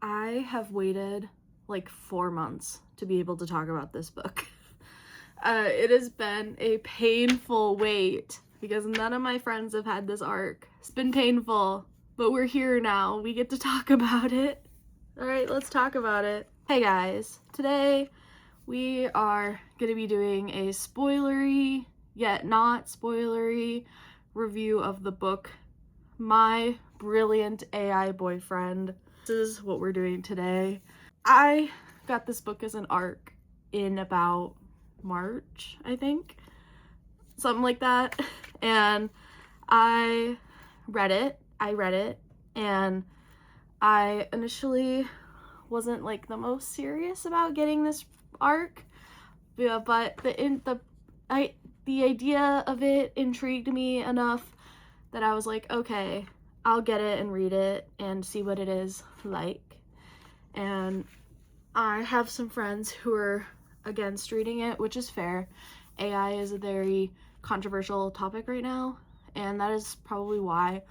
I have waited like 4 months to be able to talk about this book. It has been a painful wait because none of my friends have had this arc. It's been painful, but we're here now. We get to talk about it. All right, let's talk about it. Hey guys, today we are going to be doing a spoilery, yet not spoilery, review of the book My Brilliant AI Boyfriend. This is what we're doing today. I got this book as an ARC in about March, I think. Something like that. And I read it, and I initially wasn't like the most serious about getting this arc, but the idea of it intrigued me enough that I was like, okay, I'll get it and read it and see what it is like. And I have some friends who are against reading it, which is fair. AI is a very controversial topic right now, and that is probably why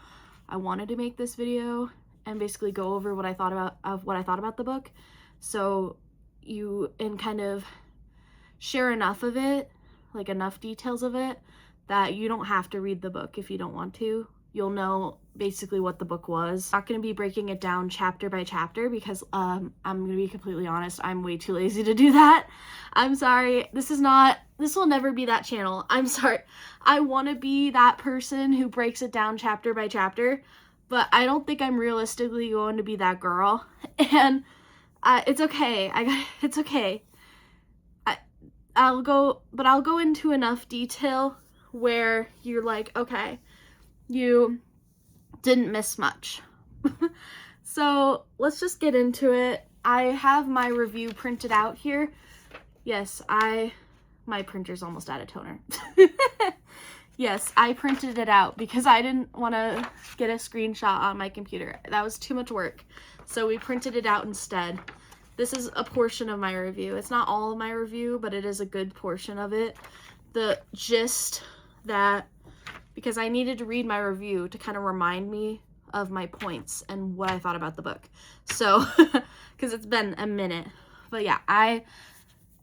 I wanted to make this video and basically go over what I thought about the book, so you and kind of share enough of it, like enough details of it, that you don't have to read the book if you don't want to. You'll know basically what the book was. I'm not going to be breaking it down chapter by chapter because I'm going to be completely honest, I'm way too lazy to do that. I'm sorry. This will never be that channel. I'm sorry. I want to be that person who breaks it down chapter by chapter, but I don't think I'm realistically going to be that girl. And it's okay. It's okay. I'll go into enough detail where you're like, okay, you didn't miss much. So let's just get into it. I have my review printed out here. Yes, my printer's almost out of toner. Yes, I printed it out because I didn't want to get a screenshot on my computer. That was too much work. So we printed it out instead. This is a portion of my review. It's not all of my review, but it is a good portion of it. The gist that, because I needed to read my review to kind of remind me of my points and what I thought about the book. So, because it's been a minute. But yeah, I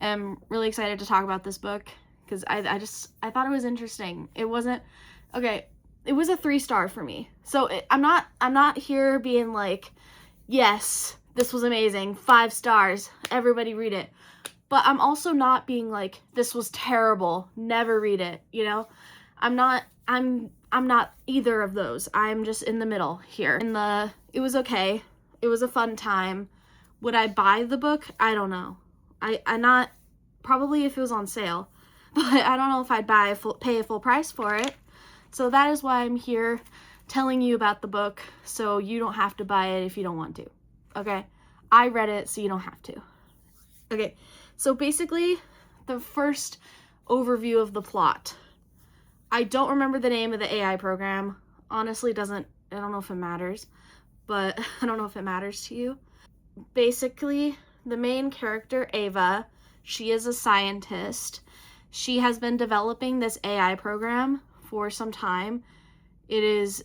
am really excited to talk about this book because I thought it was interesting. It wasn't, okay, it was a 3-star for me. So I'm not here being like, yes, this was amazing, 5 stars, everybody read it. But I'm also not being like, this was terrible, never read it, you know? I'm not either of those. I'm just in the middle here. It was okay. It was a fun time. Would I buy the book? I don't know. Probably if it was on sale, but I don't know if I'd pay a full price for it. So that is why I'm here telling you about the book, so you don't have to buy it if you don't want to. Okay? I read it, so you don't have to. Okay, so basically, the first overview of the plot. I don't remember the name of the AI program. Honestly, I don't know if it matters, but I don't know if it matters to you. Basically, the main character, Ava, she is a scientist. She has been developing this AI program for some time. It is,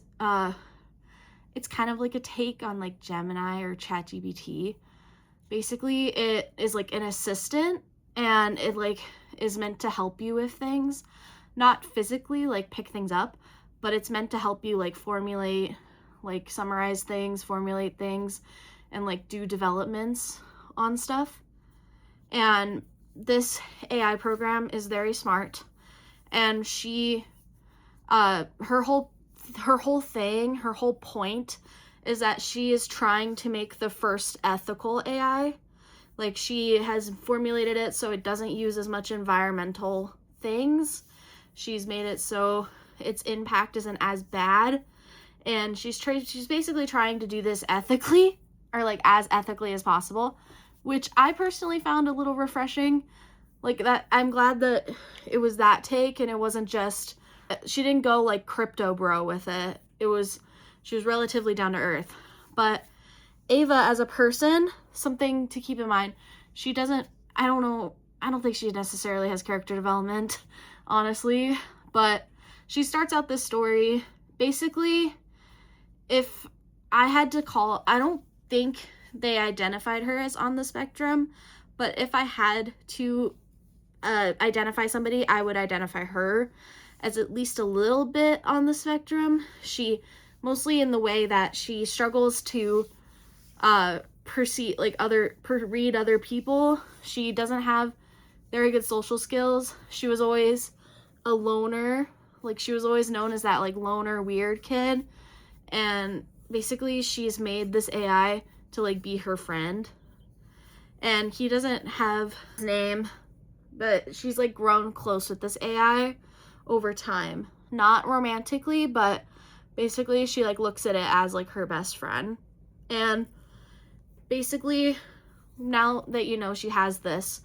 it's kind of like a take on like Gemini or ChatGPT. Basically, it is like an assistant, and it like is meant to help you with things. Not physically, like pick things up, but it's meant to help you like formulate, like summarize things, formulate things, and like do developments on stuff. And this AI program is very smart, and she, her whole point is that she is trying to make the first ethical AI. Like, she has formulated it so it doesn't use as much environmental things. She's made it so its impact isn't as bad, and she's basically trying to do this ethically, or like as ethically as possible, which I personally found a little refreshing. Like, that, I'm glad that it was that take, and it wasn't just, she didn't go like crypto bro with it. She was relatively down to earth. But Ava as a person, something to keep in mind, I don't think she necessarily has character development, honestly, but she starts out this story, basically, if I had to call, I don't think they identified her as on the spectrum, but if I had to identify somebody, I would identify her as at least a little bit on the spectrum. She, mostly in the way that she struggles to read other people. She doesn't have very good social skills. She was always a loner. Like, she was always known as that, like, loner weird kid. And basically she's made this AI to, like, be her friend. And he doesn't have his name, but she's, like, grown close with this AI over time. Not romantically, but basically she, like, looks at it as, like, her best friend. And basically, now that you know she has this,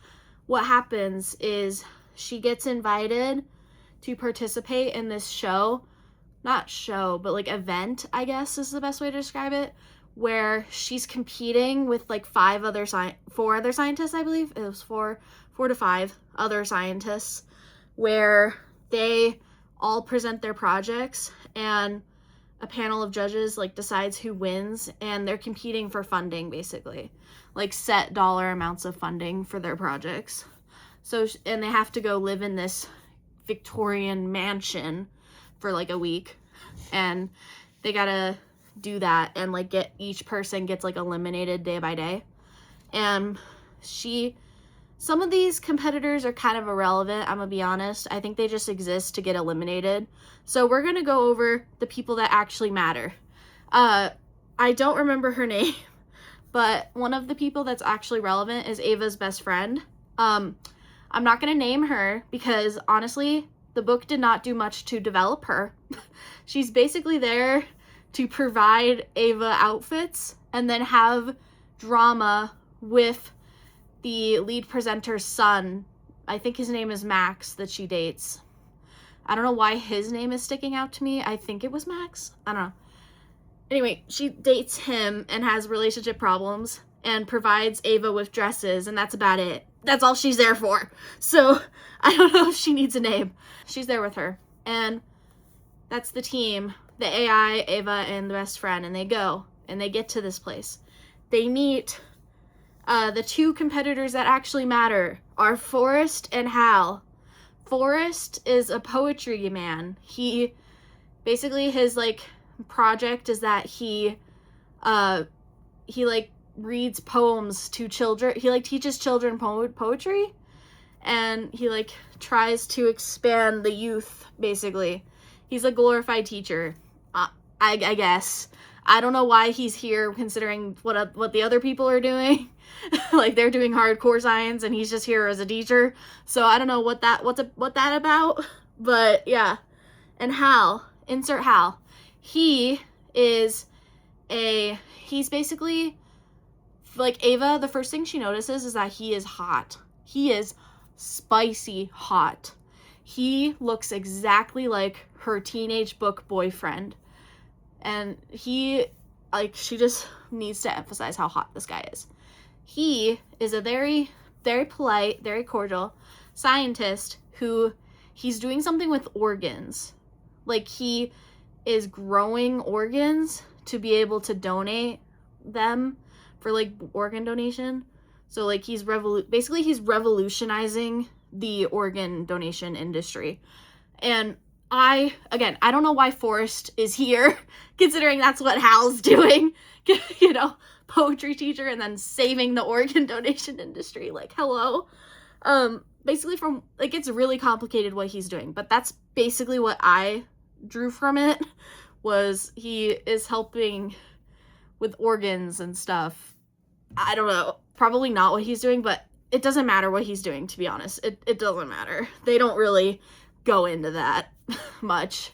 what happens is she gets invited to participate in this show, not show, but like event, I guess is the best way to describe it, where she's competing with like four other scientists, I believe. It was four to five other scientists, where they all present their projects and a panel of judges like decides who wins, and they're competing for funding, basically, like set dollar amounts of funding for their projects. So, and they have to go live in this Victorian mansion for like a week, and they gotta do that, and like each person gets like eliminated day by day. And some of these competitors are kind of irrelevant, I'm gonna be honest. I think they just exist to get eliminated. So we're gonna go over the people that actually matter. I don't remember her name, but one of the people that's actually relevant is Ava's best friend. I'm not gonna name her because honestly, the book did not do much to develop her. She's basically there to provide Ava outfits and then have drama with the lead presenter's son. I think his name is Max, that she dates. I don't know why his name is sticking out to me. I think it was Max. I don't know. Anyway, she dates him and has relationship problems and provides Ava with dresses, and that's about it. That's all she's there for. So I don't know if she needs a name. She's there with her. And that's the team, the AI, Ava, and the best friend. And they go and they get to this place. They meet the two competitors that actually matter are Forrest and Hal. Forrest is a poetry man. He basically, his like project is that he like reads poems to children. He like teaches children poetry, and he like tries to expand the youth, basically. He's a glorified teacher, I guess. I don't know why he's here, considering what the other people are doing. Like, they're doing hardcore science and he's just here as a teacher. So I don't know what that about. But yeah. And Hal, insert Hal. He's basically like Ava. The first thing she notices is that he is hot. He is spicy hot. He looks exactly like her teenage book boyfriend. And she just needs to emphasize how hot this guy is. He is a very, very polite, very cordial scientist who he's doing something with organs. Like, he is growing organs to be able to donate them for like organ donation. So like he's revolutionizing the organ donation industry. And I don't know why Forrest is here, considering that's what Hal's doing, you know, poetry teacher and then saving the organ donation industry. Like, hello. Basically it's really complicated what he's doing, but that's basically what I drew from it, was he is helping with organs and stuff. I don't know, probably not what he's doing, but it doesn't matter what he's doing, to be honest. It doesn't matter. They don't really go into that much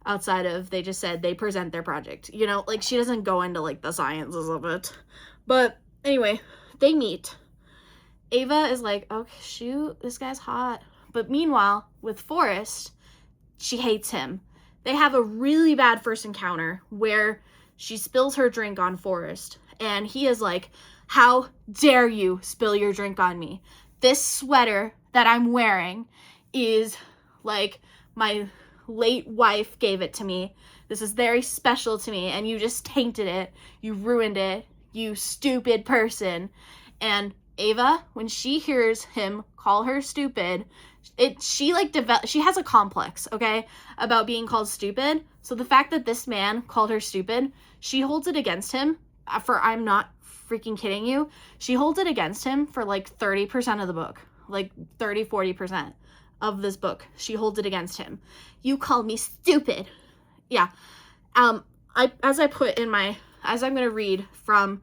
outside of, they just said they present their project, you know, like she doesn't go into like the sciences of it. But anyway, they meet. Ava is like, okay, shoot, this guy's hot. But meanwhile, with Forrest, she hates him. They have a really bad first encounter where she spills her drink on Forrest, and he is like, how dare you spill your drink on me? This sweater that I'm wearing is like, my late wife gave it to me. This is very special to me, and you just tainted it. You ruined it. you stupid person. And Ava, when she hears him call her stupid, she has a complex, okay, about being called stupid. So the fact that this man called her stupid, she holds it against him for, I'm not freaking kidding you, she holds it against him for like 30% of the book, like 30-40% of this book. She holds it against him. You called me stupid. Yeah. As I'm gonna read from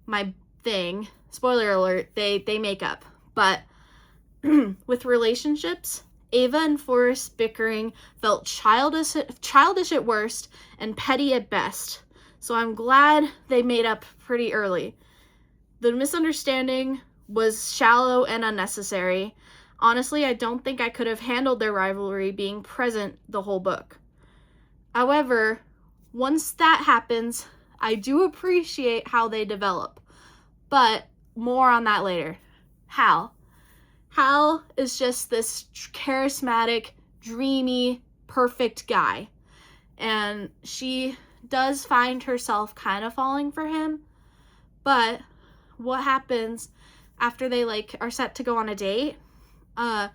my thing, spoiler alert, they make up. But with relationships, Ava and Forrest bickering felt childish at worst and petty at best. So I'm glad they made up pretty early. The misunderstanding was shallow and unnecessary. Honestly, I don't think I could have handled their rivalry being present the whole book. However, once that happens, I do appreciate how they develop. But more on that later. Hal is just this charismatic, dreamy, perfect guy. And she does find herself kind of falling for him. But what happens after they are set to go on a date? The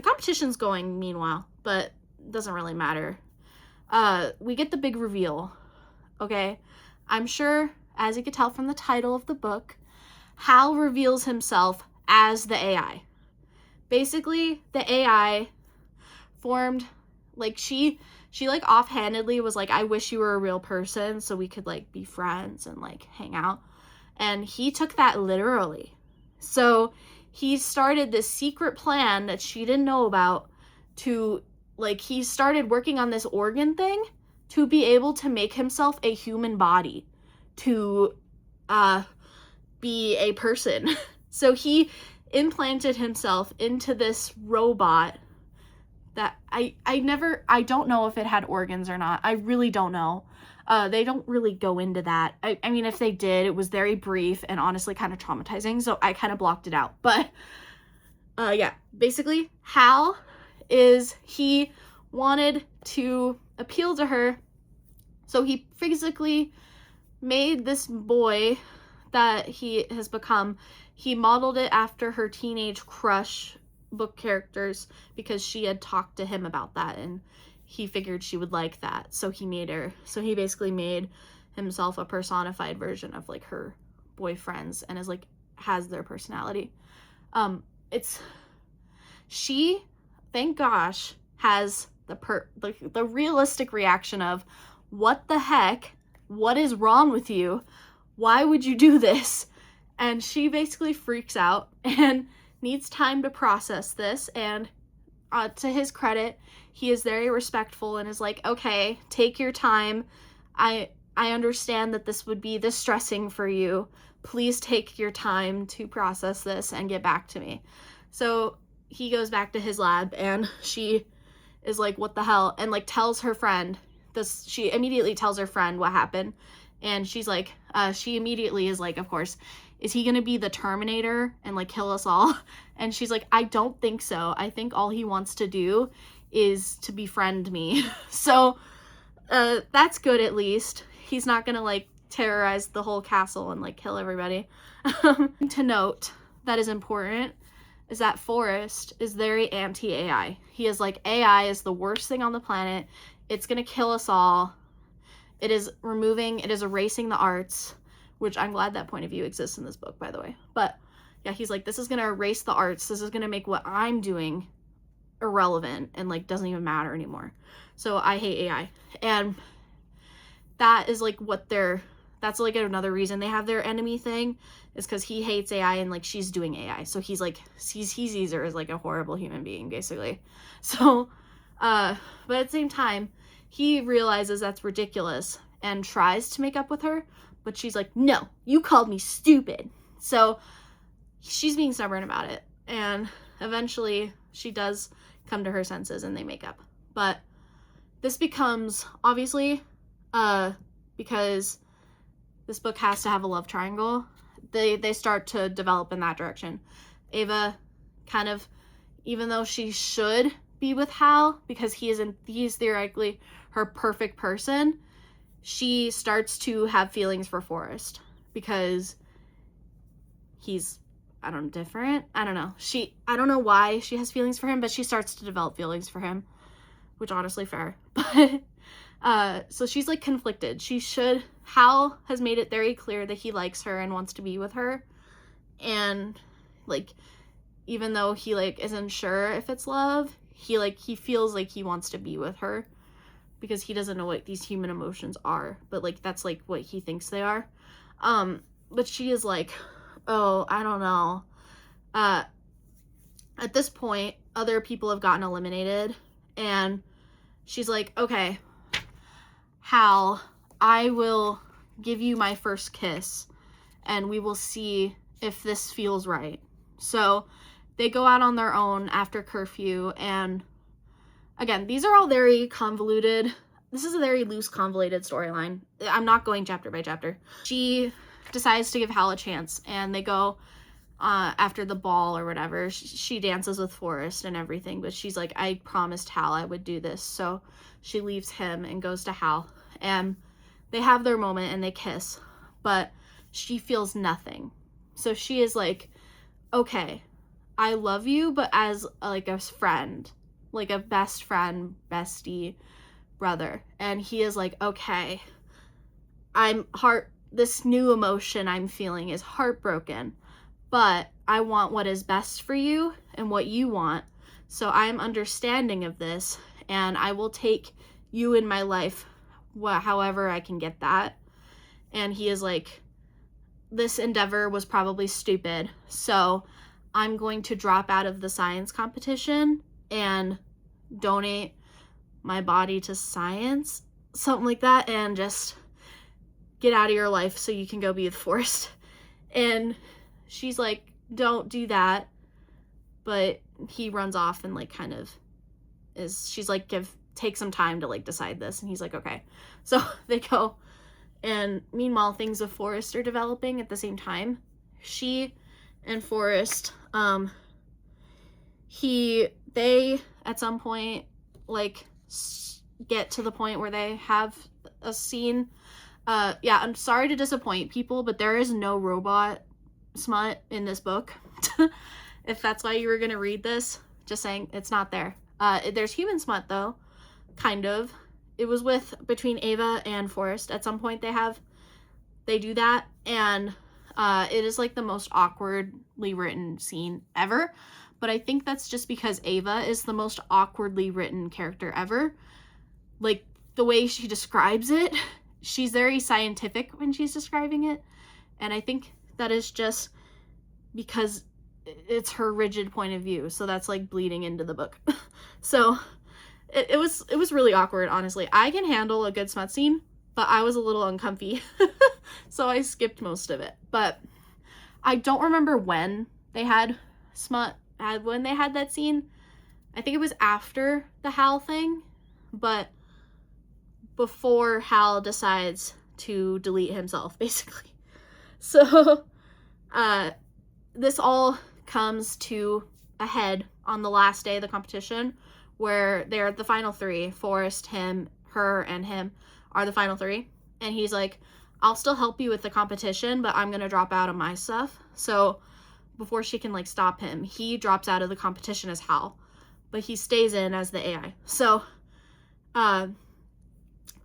competition's going meanwhile, but it doesn't really matter. We get the big reveal, okay? I'm sure, as you could tell from the title of the book, Hal reveals himself as the AI. Basically, the AI formed, she offhandedly was like, I wish you were a real person so we could, be friends and, hang out. And he took that literally. So he started this secret plan that she didn't know about to, he started working on this organ thing to be able to make himself a human body to be a person. So he implanted himself into this robot that I don't know if it had organs or not. I really don't know. They don't really go into that. I mean, if they did, it was very brief and honestly kind of traumatizing, so I kind of blocked it out. But yeah, basically, Hal he wanted to appeal to her, so he physically made this boy that he has become. He modeled it after her teenage crush book characters because she had talked to him about that and he figured she would like that, so he basically made himself a personified version of her boyfriends and has their personality. She, thank gosh, has the realistic reaction of, what the heck, what is wrong with you, why would you do this? And she basically freaks out and needs time to process this. And to his credit, he is very respectful and is like, okay, take your time. I understand that this would be distressing for you. Please take your time to process this and get back to me. So he goes back to his lab and she is like, what the hell? And tells her friend this. She immediately tells her friend what happened. And she's like, she immediately is like, of course, is he gonna be the Terminator and kill us all? And she's like, I don't think so. I think all he wants to do is to befriend me. So that's good, at least. He's not gonna terrorize the whole castle and kill everybody. To note that is important is that Forrest is very anti-AI. He is AI is the worst thing on the planet. It's gonna kill us all. It is erasing the arts, which I'm glad that point of view exists in this book, by the way. But yeah, he's like, this is going to erase the arts. This is going to make what I'm doing irrelevant and doesn't even matter anymore. So I hate AI. And that is that's another reason they have their enemy thing, is because he hates AI and she's doing AI. So he's he sees her as a horrible human being, basically. So, but at the same time, he realizes that's ridiculous and tries to make up with her. But she's like, no, you called me stupid. So she's being stubborn about it. And eventually she does come to her senses and they make up. But this becomes, obviously, because this book has to have a love triangle, they start to develop in that direction. Ava kind of, even though she should be with Hal because he's theoretically her perfect person, she starts to have feelings for Forrest because he's, I don't know, different. I don't know. I don't know why she has feelings for him, but she starts to develop feelings for him, which honestly fair. But so she's like conflicted. Hal has made it very clear that he likes her and wants to be with her. And like, even though he like isn't sure if it's love, he feels like he wants to be with her because he doesn't know what these human emotions are, but like that's like what he thinks they are. But she is like, oh, I don't know. At this point, other people have gotten eliminated, and she's like, okay, Hal, I will give you my first kiss, and we will see if this feels right. So they go out on their own after curfew, and again, these are all very convoluted. This is a very loose, convoluted storyline. I'm not going chapter by chapter. She decides to give Hal a chance, and they go after the ball or whatever. She dances with Forrest and everything, but she's like, I promised Hal I would do this. So she leaves him and goes to Hal, and they have their moment and they kiss, but she feels nothing. So she is like, okay, I love you, but as like a friend, like a best friend, bestie, brother. And he is like, okay, this new emotion I'm feeling is heartbroken, but I want what is best for you and what you want. So I'm understanding of this, and I will take you in my life however I can get that. And he is like, this endeavor was probably stupid, so I'm going to drop out of the science competition and donate my body to science, something like that, and just get out of your life so you can go be with Forrest. And she's like, don't do that. But he runs off and like kind of she's like, take some time to like decide this. And he's like, okay. So they go, and meanwhile things with Forrest are developing at the same time. She and Forrest, they at some point like get to the point where they have a scene. Yeah, I'm sorry to disappoint people, but there is no robot smut in this book. If that's why you were gonna read this, just saying, it's not there. There's human smut though, kind of. It was between Ava and Forrest. At some point they do that, and it is like the most awkwardly written scene ever. But I think that's just because Ava is the most awkwardly written character ever. Like, the way she describes it, she's very scientific when she's describing it. And I think that is just because it's her rigid point of view. So that's like bleeding into the book. So it was really awkward, honestly. I can handle a good smut scene, but I was a little uncomfy. So I skipped most of it. But I don't remember when they had when they had that scene. I think it was after the Hal thing, but before Hal decides to delete himself, basically. So this all comes to a head on the last day of the competition, where they're the final three. Forrest, him, her, and him are the final three. And he's like, I'll still help you with the competition, but I'm gonna drop out of my stuff. So before she can like stop him, he drops out of the competition as Hal, but he stays in as the AI. So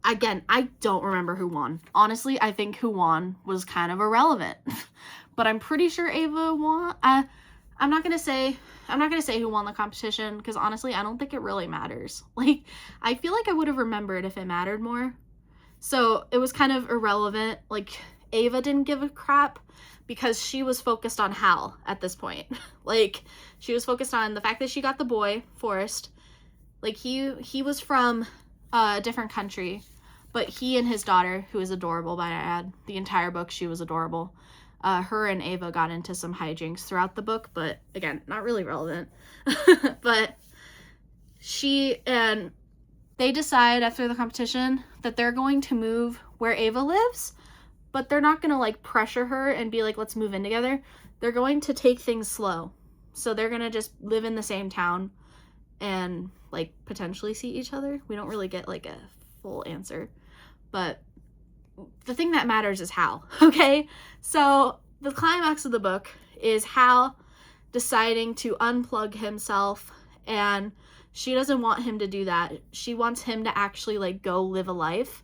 again, I don't remember who won. Honestly, I think who won was kind of irrelevant. But I'm pretty sure Ava won. I'm not gonna say who won the competition, because honestly, I don't think it really matters. Like, I feel like I would have remembered if it mattered more. So it was kind of irrelevant. Like, Ava didn't give a crap because she was focused on Hal at this point. Like, she was focused on the fact that she got the boy, Forrest. Like, he was from a different country, but he and his daughter, who is adorable, by I add, the entire book she was adorable. Her and Ava got into some hijinks throughout the book, but again, not really relevant. But they decide after the competition that they're going to move where Ava lives, but they're not going to like pressure her and be like, let's move in together. They're going to take things slow. So they're going to just live in the same town and like potentially see each other. We don't really get like a full answer, but the thing that matters is Hal, okay? So the climax of the book is Hal deciding to unplug himself, and she doesn't want him to do that. She wants him to actually, like, go live a life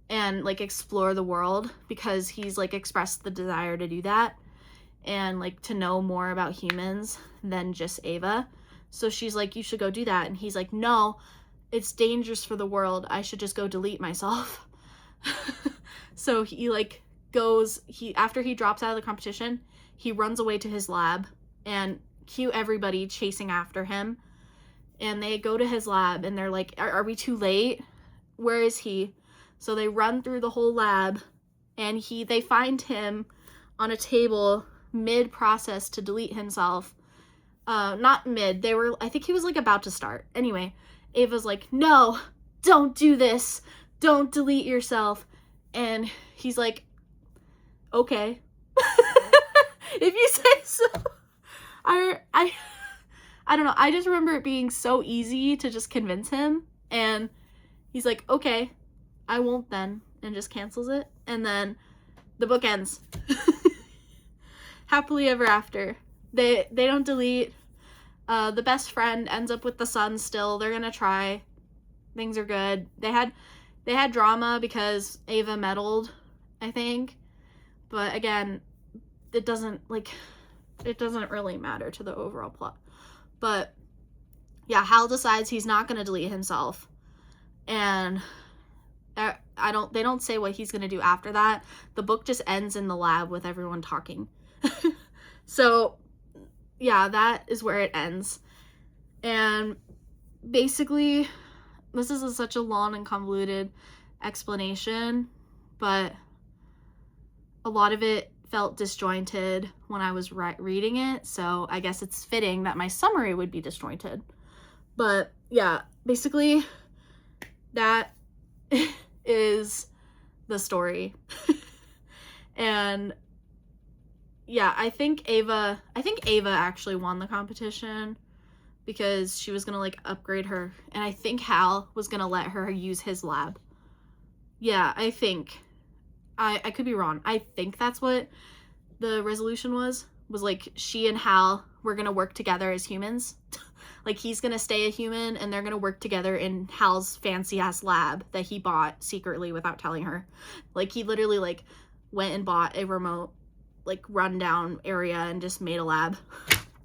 and, like, explore the world, because he's, like, expressed the desire to do that and, like, to know more about humans than just Ava. So she's like, you should go do that. And he's like, no, it's dangerous for the world. I should just go delete myself. So he, like, goes, after he drops out of the competition, he runs away to his lab, and cue everybody chasing after him. And they go to his lab, and they're like, are we too late? Where is he? So they run through the whole lab, and they find him on a table mid-process to delete himself. Not mid, I think he was, like, about to start. Anyway, Ava's like, no, don't do this. Don't delete yourself. And he's like, okay. If you say so. I don't know. I just remember it being so easy to just convince him. And he's like, okay, I won't then. And just cancels it. And then the book ends. Happily ever after. They don't delete. The best friend ends up with the son still. They're gonna try. Things are good. They had drama because Ava meddled, I think. But again, it doesn't really matter to the overall plot. But yeah, Hal decides he's not gonna delete himself. And they don't say what he's gonna do after that. The book just ends in the lab with everyone talking. So yeah, that is where it ends. And basically, this is such a long and convoluted explanation, but a lot of it felt disjointed when I was reading it, so I guess it's fitting that my summary would be disjointed. But yeah, basically, that is the story. And yeah, I think Ava actually won the competition because she was gonna, like, upgrade her, and I think Hal was gonna let her use his lab. Yeah, I think. I could be wrong. I think that's what the resolution was like, she and Hal were gonna work together as humans. Like, he's gonna stay a human, and they're gonna work together in Hal's fancy-ass lab that he bought secretly without telling her. Like, he literally, like, went and bought a remote, like, rundown area and just made a lab.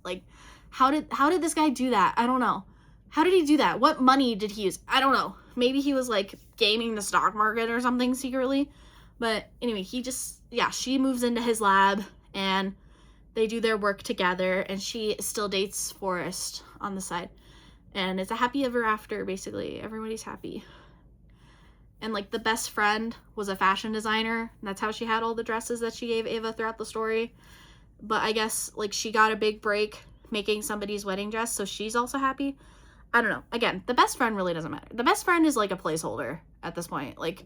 Like, how did this guy do that? I don't know. How did he do that? What money did he use? I don't know. Maybe he was, like, gaming the stock market or something secretly. But anyway, she moves into his lab, and they do their work together, and she still dates Forrest on the side. And it's a happy ever after, basically. Everybody's happy. And, like, the best friend was a fashion designer, and that's how she had all the dresses that she gave Ava throughout the story. But I guess, like, she got a big break making somebody's wedding dress, so she's also happy. I don't know. Again, the best friend really doesn't matter. The best friend is, like, a placeholder at this point. Like,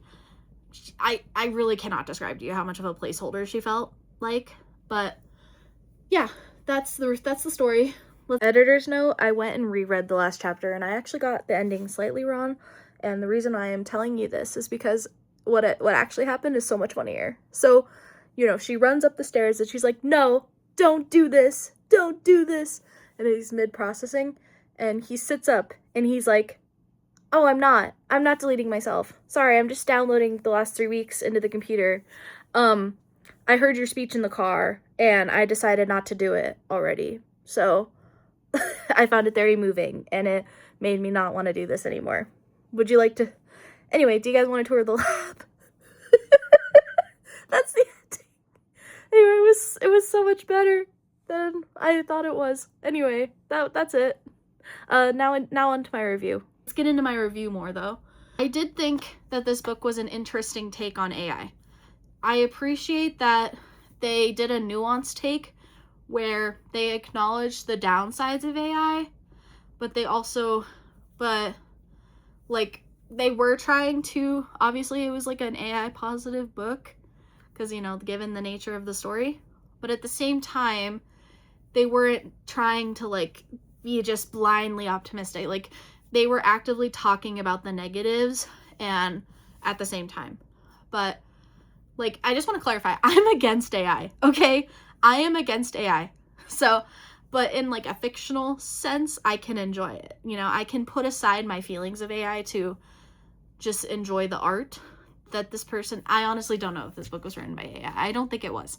I really cannot describe to you how much of a placeholder she felt like. But yeah, that's the story. Editor's note, I went and reread the last chapter, and I actually got the ending slightly wrong. And the reason I am telling you this is because what actually happened is so much funnier. So, you know, she runs up the stairs, and she's like, no, don't do this. Don't do this. And he's mid-processing, and he sits up, and he's like, oh, I'm not deleting myself. Sorry, I'm just downloading the last 3 weeks into the computer. I heard your speech in the car, and I decided not to do it already. So I found it very moving, and it made me not want to do this anymore. Would you like to? Anyway, do you guys want to tour the lab? That's the ending. Anyway, it was so much better than I thought it was. Anyway, that's it. Now on to my review. Let's get into my review more, though. I did think that this book was an interesting take on AI. I appreciate that they did a nuanced take where they acknowledged the downsides of AI, but they were trying to, obviously it was like an AI positive book, because, you know, given the nature of the story, but at the same time, they weren't trying to, like, be just blindly optimistic. Like, they were actively talking about the negatives and at the same time. But like, I just want to clarify, I'm against AI, okay? I am against AI. So, but in like a fictional sense, I can enjoy it. You know, I can put aside my feelings of AI to just enjoy the art that this person, I honestly don't know if this book was written by AI. I don't think it was.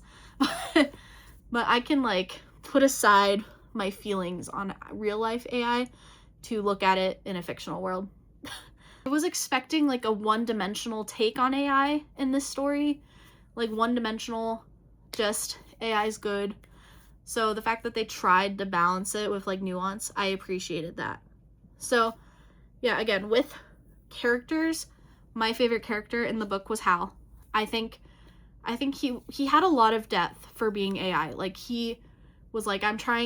But I can like put aside my feelings on real life AI to look at it in a fictional world. I was expecting like a one-dimensional take on AI in this story. Like one-dimensional, just AI's good. So the fact that they tried to balance it with like nuance, I appreciated that. So yeah, again, with characters, my favorite character in the book was Hal. I think he had a lot of depth for being AI. Like he was like,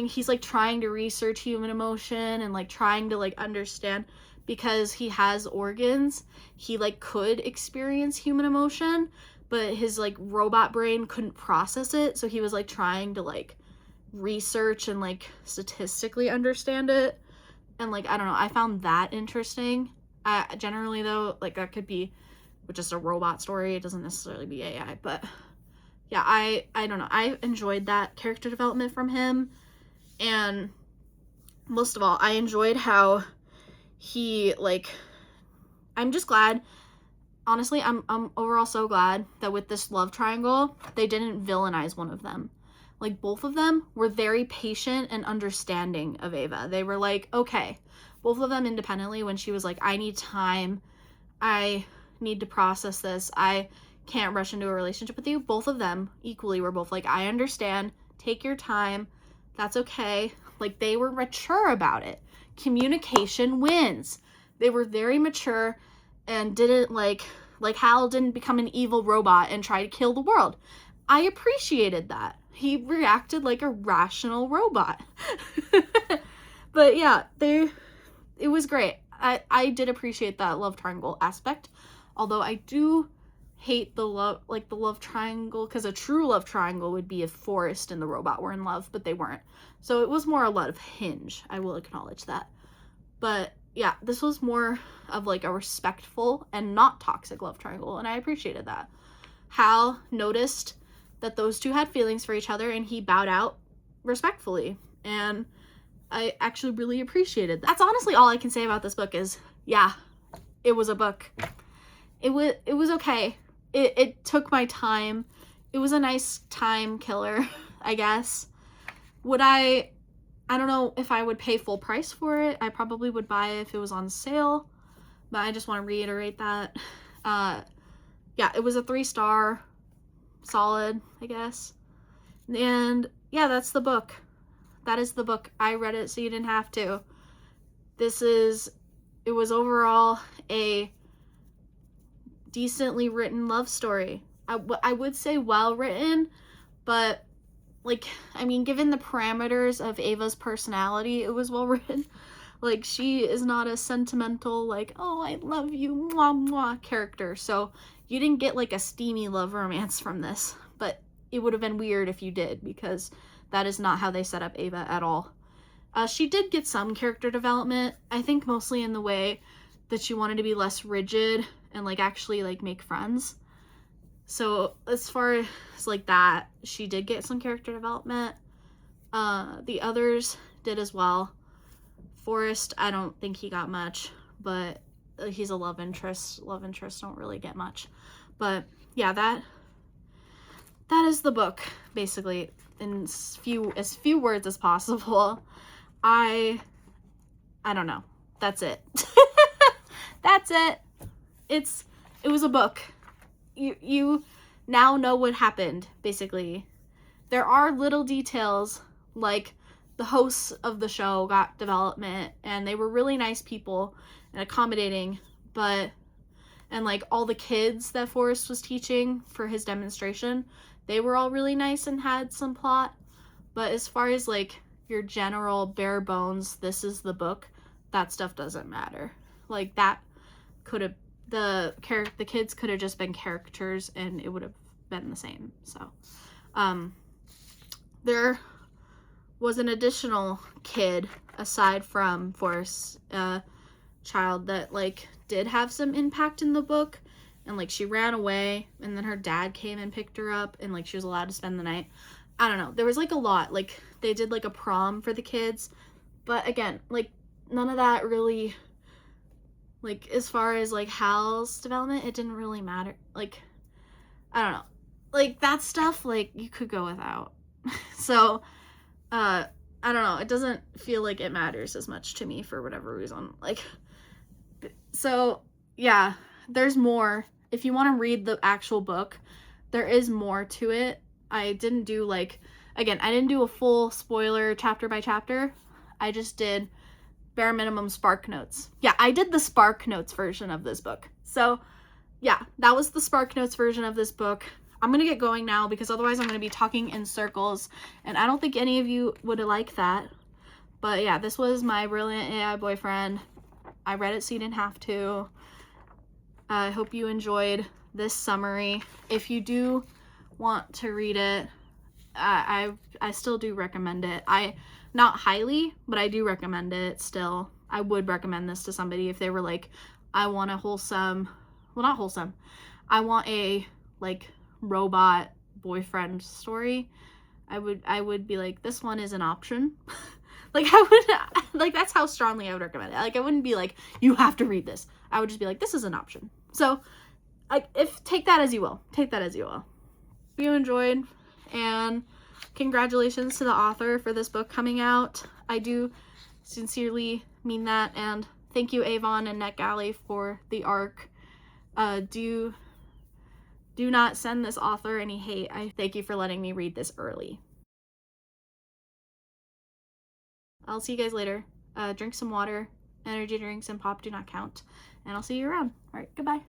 he's like trying to research human emotion and like trying to like understand, because he has organs, he like could experience human emotion, but his like robot brain couldn't process it. So he was like trying to like research and like statistically understand it. And like, I don't know, I found that interesting. Generally though, like that could be with just a robot story, it doesn't necessarily be AI, but yeah, I don't know, I enjoyed that character development from him. And most of all, I enjoyed how he like, I'm just glad, honestly, I'm overall so glad that with this love triangle, they didn't villainize one of them. Like both of them were very patient and understanding of Ava. They were like, okay, both of them independently, when she was like, I need time, I need to process this, I can't rush into a relationship with you, both of them equally were both like, I understand, take your time, that's okay. Like they were mature about it. Communication wins. They were very mature and didn't like Hal didn't become an evil robot and try to kill the world. I appreciated that. He reacted like a rational robot. But yeah, it was great. I did appreciate that love triangle aspect. Although I do hate the love triangle, because a true love triangle would be if Forrest and the robot were in love, but they weren't. So it was more a lot of hinge. I will acknowledge that. But yeah, this was more of like a respectful and not toxic love triangle, and I appreciated that. Hal noticed that those two had feelings for each other, and he bowed out respectfully, and I actually really appreciated that. That's honestly all I can say about this book is, yeah, it was a book. It was okay. It took my time. It was a nice time killer, I guess. Would I don't know if I would pay full price for it. I probably would buy it if it was on sale, but I just want to reiterate that. Yeah, it was a 3-star, solid, I guess. And yeah, that's the book. That is the book. I read it so you didn't have to. It was overall a decently written love story. I would say well written, but like, I mean, given the parameters of Ava's personality, it was well written. Like, she is not a sentimental, like, oh, I love you, mwah, mwah, character. So you didn't get like a steamy love romance from this, but it would have been weird if you did, because that is not how they set up Ava at all. She did get some character development, I think mostly in the way that she wanted to be less rigid and like actually like make friends. So as far as like that, she did get some character development. The others did as well. Forrest, I don't think he got much, but he's a love interest. Love interests don't really get much. But yeah, that is the book, basically, in as few words as possible. I don't know. That's it. That's it. It was a book. You now know what happened, basically. There are little details, like the hosts of the show got development, and they were really nice people and accommodating, and like all the kids that Forrest was teaching for his demonstration, they were all really nice and had some plot. But as far as like your general bare bones, this is the book, that stuff doesn't matter. Like that could have, the kids could have just been characters and it would have been the same. So there was an additional kid aside from Forrest's child that like did have some impact in the book, and like she ran away, and then her dad came and picked her up, and like she was allowed to spend the night. I don't know. There was like a lot. Like they did like a prom for the kids, but again, like none of that really, like as far as like Hal's development, it didn't really matter. Like I don't know. Like that stuff, like you could go without. So I don't know. It doesn't feel like it matters as much to me for whatever reason. Like, so yeah, there's more. If you want to read the actual book, there is more to it. I didn't do like, again, I didn't do a full spoiler chapter by chapter. I just did bare minimum Spark Notes. Yeah, I did the Spark Notes version of this book. So yeah, that was the Spark Notes version of this book. I'm going to get going now because otherwise I'm going to be talking in circles, and I don't think any of you would like that. But yeah, this was my Brilliant AI Boyfriend. I read it so you didn't have to. I hope you enjoyed this summary. If you do want to read it, I still do recommend it. Not highly, but I do recommend it still. I would recommend this to somebody if they were like, I want a wholesome, well, not wholesome. I want a like robot boyfriend story. I would be like, this one is an option. Like I would, like that's how strongly I would recommend it. Like I wouldn't be like, you have to read this. I would just be like, this is an option. So take that as you will. Take that as you will. If you enjoyed, and congratulations to the author for this book coming out. I do sincerely mean that, and thank you Avon and NetGalley for the arc. Do not send this author any hate. I thank you for letting me read this early. I'll see you guys later. Drink some water. Energy drinks and pop do not count. And I'll see you around. All right, goodbye.